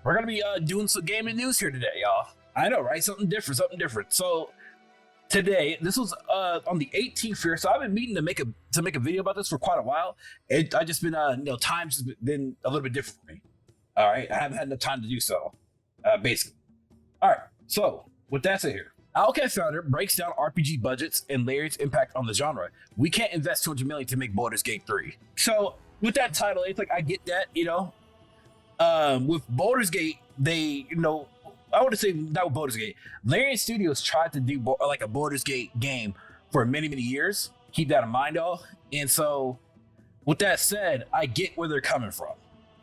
We're gonna be doing some gaming news here today, y'all. I know, right? Something different, something different. So today, this was on the 18th here. So I've been meaning to make a video about this for quite a while. I just been times has been a little bit different for me. All right, I haven't had enough time to do so. Basically. All right. So with that said here, Owlcat founder breaks down RPG budgets and Larian's impact on the genre. We can't invest 200 million to make Baldur's Gate 3. So with that title, it's like I get that, with Baldur's Gate, they, I want to say not with Baldur's Gate. Larian Studios tried to do like a Baldur's Gate game for many, many years. Keep that in mind, y'all. And so with that said, I get where they're coming from.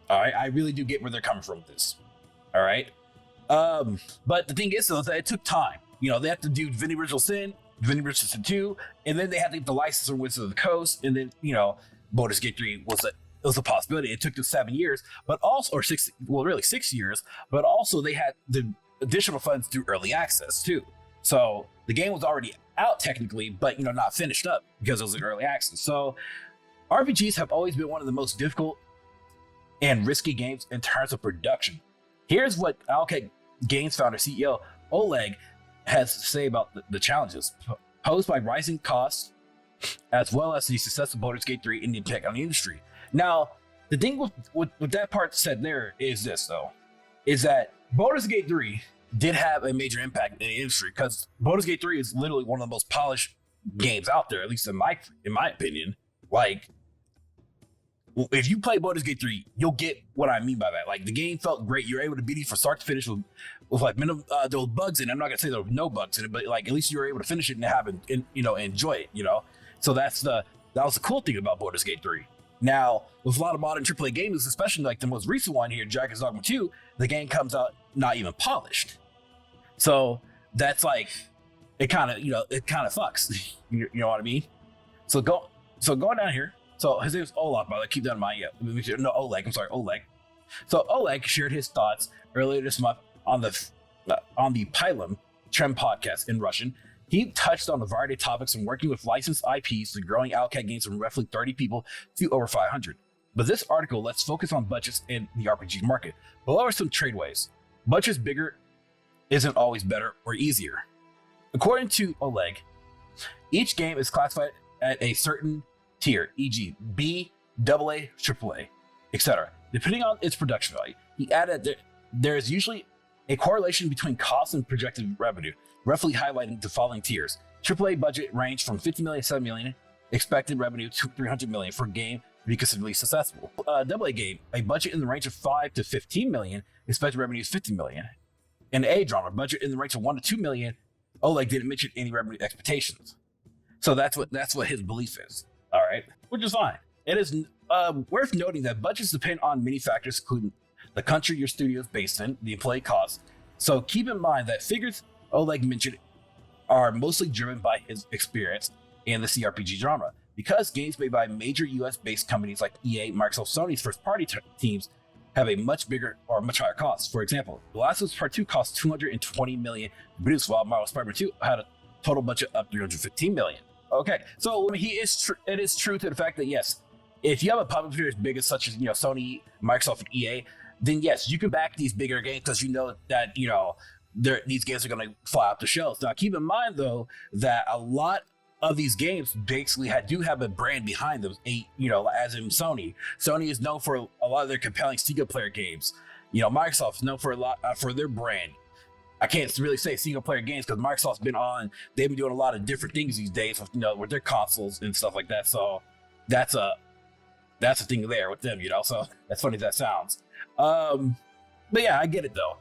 All right. I really do get where they're coming from with this. All right. But the thing is, though, is that it took time. They have to do Divinity Original Sin, Divinity Original Sin 2, and then they had to get the license from Wizards of the Coast, and then, Baldur's Gate 3 was a possibility. It took them 7 years, but also, or 6, well, really 6 years, but also they had the additional funds through early access too. So the game was already out technically, but, not finished up because it was in early access. So RPGs have always been one of the most difficult and risky games in terms of production. Here's what Owlcat Games founder CEO Oleg has to say about the challenges posed by rising costs, as well as the success of Baldur's Gate 3 in the tech on the industry. Now, the thing with that part said there is this, though, is that Baldur's Gate 3 did have a major impact in the industry because Baldur's Gate 3 is literally one of the most polished games out there, at least in my opinion. Like, if you play Baldur's Gate 3, you'll get what I mean by that. Like, the game felt great. You're able to beat it from start to finish with like there was bugs in it. I'm not gonna say there were no bugs in it, but like at least you were able to finish it and have it, enjoy it. So that was the cool thing about Baldur's Gate 3. Now, with a lot of modern AAA games, especially like the most recent one here, Dragon's Dogma 2, the game comes out not even polished. So that's like it kind of fucks. You know what I mean? So going down here. So his name is Oleg, by the way. Keep that in mind. Yeah, no, Oleg. I'm sorry, Oleg. So Oleg shared his thoughts earlier this month on the Pylum Trem podcast in Russian. He touched on a variety of topics from working with licensed IPs to growing Owlcat games from roughly 30 people to over 500. But this article, let's focus on budgets in the RPG market. Below are some tradeways. Budgets bigger isn't always better or easier. According to Oleg, each game is classified at a certain tier, e.g. B, AA, AAA, etc., depending on its production value. He added that there is usually a correlation between cost and projected revenue, roughly highlighting the following tiers. AAA budget range from 50 million to 7 million, expected revenue to 300 million for a game to be considerably successful. AA game, a budget in the range of 5 to 15 million, expected revenue is 50 million. An A drama, budget in the range of 1 to 2 million, Oleg didn't mention any revenue expectations. So that's what his belief is. All right, which is fine. It is worth noting that budgets depend on many factors, including the country your studio is based in, the employee costs. So keep in mind that figures Oleg mentioned are mostly driven by his experience in the CRPG genre. Because games made by major US-based companies like EA, Microsoft, Sony's first-party teams have a much bigger or much higher cost. For example, The Last of Us Part 2 cost 220 million to produce, while Marvel Spider-Man 2 had a total budget of 315 million. Okay, so it is true to the fact that yes, if you have a publisher as big as such as Sony, Microsoft, and EA, then yes, you can back these bigger games because you know that these games are going to fly off the shelves. Now, keep in mind though that a lot of these games basically do have a brand behind them. As in Sony. Sony is known for a lot of their compelling single player games. Microsoft is known for a lot for their brand. I can't really say single player games because Microsoft's they've been doing a lot of different things these days with their consoles and stuff like that. So that's a thing there with them, so that's funny as that sounds. But yeah, I get it though.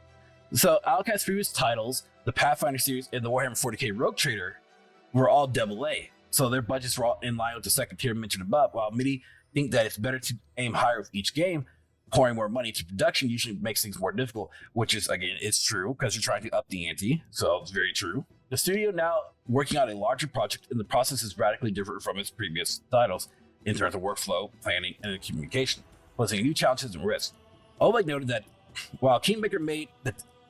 So Owlcat's previous titles, the Pathfinder series and the Warhammer 40k Rogue Trader, were all AA. So their budgets were all in line with the second tier mentioned above. While many think that it's better to aim higher with each game, pouring more money into production usually makes things more difficult, which is, again, it's true because you're trying to up the ante. So it's very true. The studio now working on a larger project, and the process is radically different from its previous titles in terms of workflow, planning, and communication, posing new challenges and risks. Oleg noted that while Kingmaker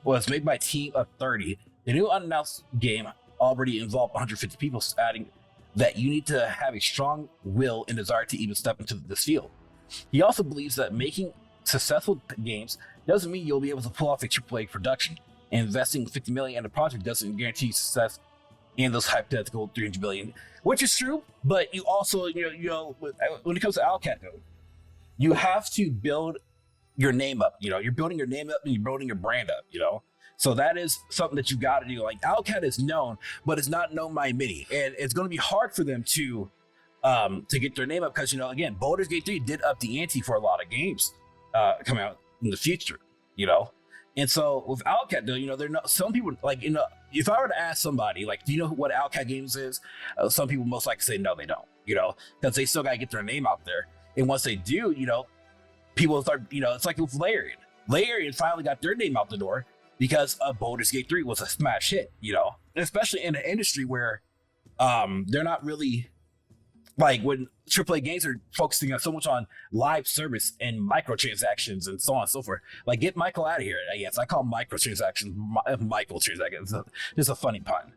was made by a team of 30, the new unannounced game already involved 150 people, adding that you need to have a strong will and desire to even step into this field. He also believes that making successful games doesn't mean you'll be able to pull off a AAA production. And investing 50 million in a project doesn't guarantee success in those hypothetical 300 million, which is true. But you also, when it comes to Owlcat, though, you have to build your name up. You're building your name up and you're building your brand up. So that is something that you got to do. Like Owlcat is known, but it's not known by many, and it's going to be hard for them to get their name up because again, Baldur's Gate 3 did up the ante for a lot of games coming out in the future. And so with Owlcat, though, they're not. Some people like if I were to ask somebody like, do you know what Owlcat Games is? Some people most likely say no, they don't. Because they still got to get their name out there, and once they do, people start. It's like with Larian. Larian finally got their name out the door because Baldur's Gate 3 was a smash hit, especially in an industry where they're not really like when AAA games are focusing so much on live service and microtransactions and so on and so forth. Like, get Michael out of here. Yes, I call microtransactions Michael transactions. Just a funny pun,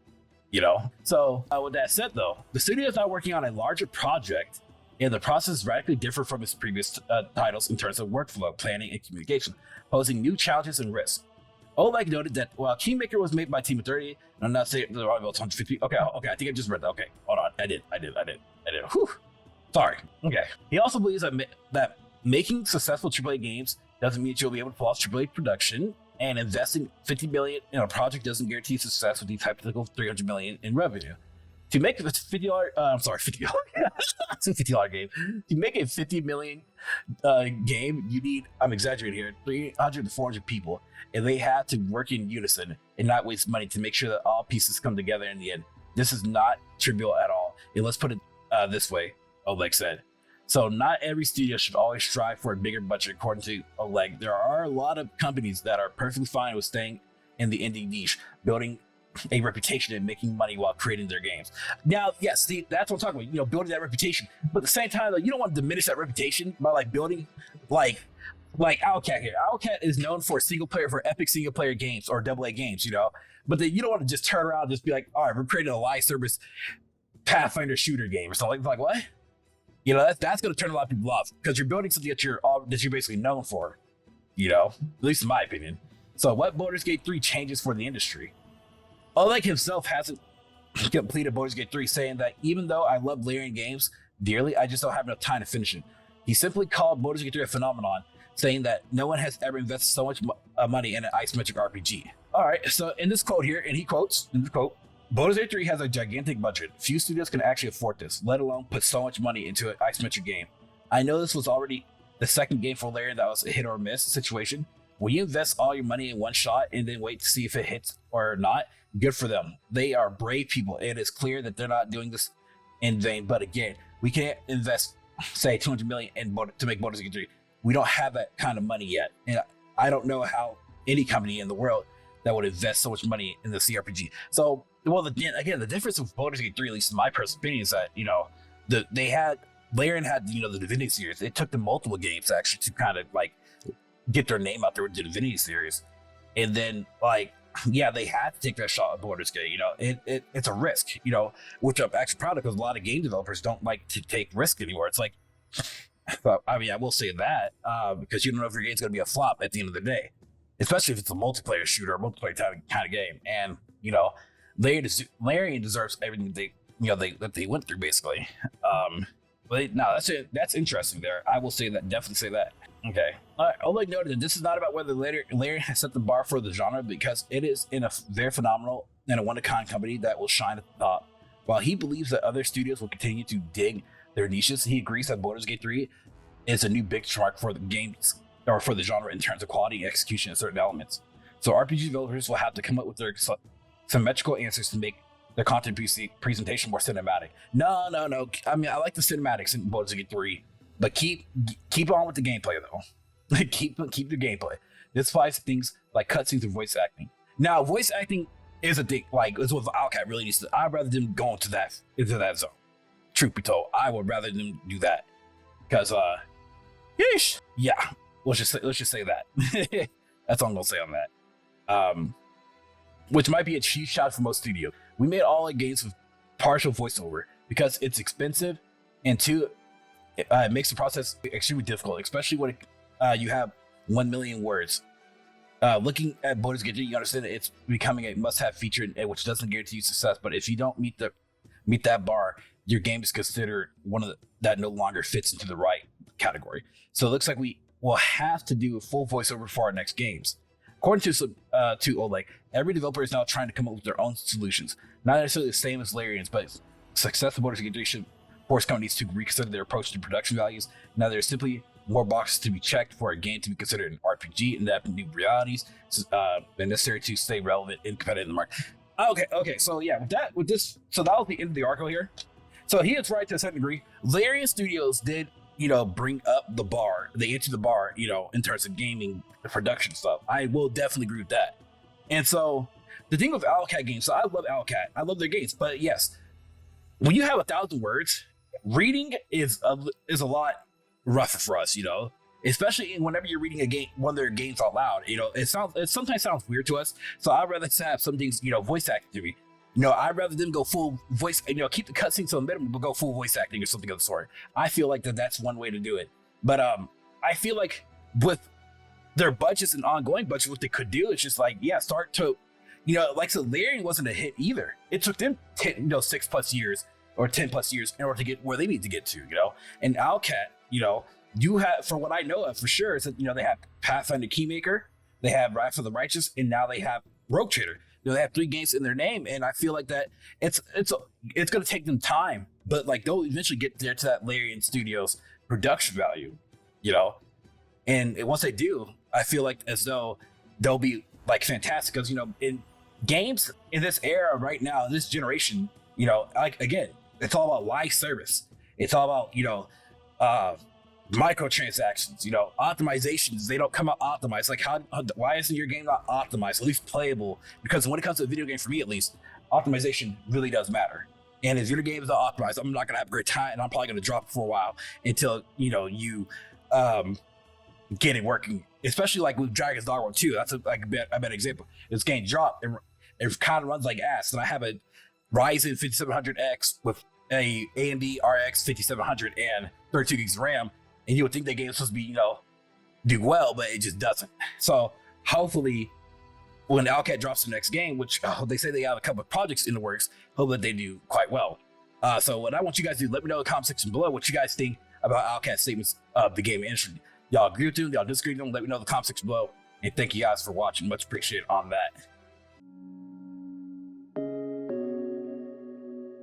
So with that said, though, the studio is now working on a larger project, and the process is radically different from its previous titles in terms of workflow, planning, and communication, posing new challenges and risks. Oleg noted that while Kingmaker was made by Team of 30, and I'm not saying the rival 150. Okay, I think I just read that. Okay, hold on. I did. Whew. Sorry. Okay. He also believes that making successful AAA games doesn't mean you'll be able to pull off AAA production, and investing 50 million in a project doesn't guarantee success with these hypothetical 300 million in revenue. To make a $50 game. To make a 50 million game, you need, I'm exaggerating here, 300 to 400 people, and they have to work in unison and not waste money to make sure that all pieces come together in the end. This is not trivial at all. And let's put it this way, Oleg said. So not every studio should always strive for a bigger budget, according to Oleg. There are a lot of companies that are perfectly fine with staying in the indie niche, building a reputation and making money while creating their games. Now, yes, that's what I'm talking about, building that reputation. But at the same time, though, you don't want to diminish that reputation by like building like Owlcat here. Owlcat is known for epic single player games or AA games, but then you don't want to just turn around and just be like, all right, we're creating a live service Pathfinder shooter game or something like what? That's going to turn a lot of people off because you're building something that you're basically known for, at least in my opinion. So what Baldur's Gate 3 changes for the industry? Oleg himself hasn't completed Baldur's Gate 3, saying that even though I love Larian games dearly, I just don't have enough time to finish it. He simply called Baldur's Gate 3 a phenomenon, saying that no one has ever invested so much money in an isometric RPG. All right, so in this quote here, and he quotes, in this quote, Baldur's Gate 3 has a gigantic budget. Few studios can actually afford this, let alone put so much money into an isometric game. I know this was already the second game for Larian that was a hit or miss situation. When you invest all your money in one shot and then wait to see if it hits or not, good for them. They are brave people. It is clear that they're not doing this in vain. But again, we can't invest, say, 200 million to make Baldur's Gate 3. We don't have that kind of money yet. And I don't know how any company in the world that would invest so much money in the CRPG. So, well, again, the difference with Baldur's Gate 3, at least in my personal opinion, is that, Larian had, the Divinity series. It took them multiple games actually to kind of like get their name out there with the Divinity series. And then they had to take that shot at Baldur's Gate. It's a risk, which I'm actually proud of because a lot of game developers don't like to take risk anymore. It's like, I will say that because you don't know if your game's going to be a flop at the end of the day, especially if it's a multiplayer shooter or multiplayer kind of game. And, Larian deserves everything they went through basically. But no, that's interesting there. I will say that, definitely say that. Okay. All right. Oleg noted that this is not about whether Larian has set the bar for the genre because it is in a very phenomenal and a one-of-a-kind company that will shine at the top. While he believes that other studios will continue to dig their niches, he agrees that Baldur's Gate 3 is a new benchmark for the games or for the genre in terms of quality and execution in certain elements. So RPG developers will have to come up with their symmetrical answers to make their content presentation more cinematic. No. I mean, I like the cinematics in Baldur's Gate 3, but keep on with the gameplay though. keep the gameplay. This applies to things like cutscenes and voice acting. Now, voice acting is a thing. Like, it's what Owlcat really needs to. I'd rather them go into that zone. Truth be told, I would rather them do that because, yeesh. Yeah, let's just say that. That's all I'm gonna say on that. Which might be a cheap shot for most studios. We made all our games with partial voiceover because it's expensive, and two, it makes the process extremely difficult, especially when you have 1 million words looking at Baldur's Gate 3, you understand that it's becoming a must-have feature, which doesn't guarantee you success. But if you don't meet that bar, your game is considered one of that no longer fits into the right category. So it looks like we will have to do a full voiceover for our next games. According to Oleg, every developer is now trying to come up with their own solutions, not necessarily the same as Larian's, but success of Baldur's Gate 3 should force companies to reconsider their approach to production values. Now there's simply more boxes to be checked for a game to be considered an RPG and adapt to new realities, and necessary to stay relevant and competitive in the market. Okay. So yeah, with this, so that was the end of the article here. So he is right to a certain degree. Larian Studios did, bring up the bar. They entered the bar, in terms of gaming production stuff. I will definitely agree with that. And so the thing with Owlcat games, so I love Owlcat. I love their games, but yes, when you have 1,000 words, reading is a lot rougher for us, especially whenever you're reading a game, one of their games out loud. It sometimes sounds weird to us. So I'd rather have some things, voice acting to me. I'd rather them go full voice, keep the cutscenes to a minimum, but go full voice acting or something of the sort. I feel like that's one way to do it. But I feel like with their budgets and ongoing budgets, what they could do is just start to, so Larian wasn't a hit either. It took them 6+ years or 10+ years in order to get where they need to get to, And Owlcat, you have, for what I know of for sure, is that, they have Pathfinder Keymaker, they have Wrath of the Righteous, and now they have Rogue Trader. They have 3 games in their name, and I feel like that it's going to take them time, but they'll eventually get there to that Larian Studios production value, And once they do, I feel like as though they'll be fantastic because in games in this era right now, in this generation, again, it's all about live service. It's all about microtransactions, optimizations. They don't come out optimized. Why isn't your game not optimized, at least playable? Because when it comes to a video game, for me at least, optimization really does matter. And if your game is not optimized, I'm not gonna have a great time, and I'm probably gonna drop it for a while until you get it working. Especially with Dragon's Dogma 2. That's a better example. This game dropped and it kind of runs like ass. And I have a Ryzen 5700X with a AMD RX 5700 and 32 gigs of RAM. And you would think that game is supposed to be, do well, but it just doesn't. So hopefully when Owlcat drops the next game, which they say they have a couple of projects in the works, hope that they do quite well. So what I want you guys to do, let me know in the comment section below what you guys think about Owlcat's statements of the gaming industry. Y'all agree with them, y'all disagree with them, let me know in the comment section below. And thank you guys for watching. Much appreciated on that.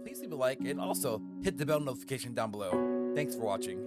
Please leave a like and also hit the bell notification down below. Thanks for watching.